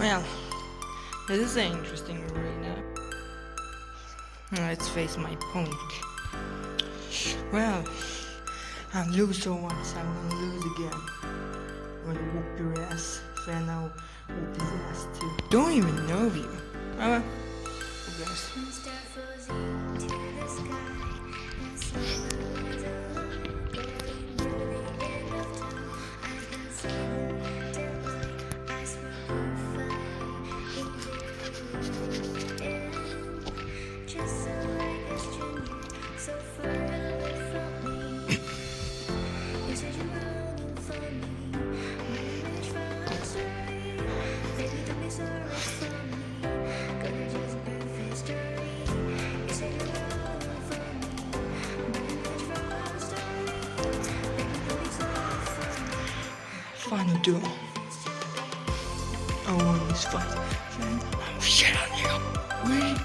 Well, this is an interesting arena. Let's face my opponent. Well, I lose so once, I'm gonna lose again. I'm gonna whoop your ass. Fan now, whoop his ass too. Don't even know you. Oh well. Who cares? Final duel. I won this fight. Oh shit on you. Wait.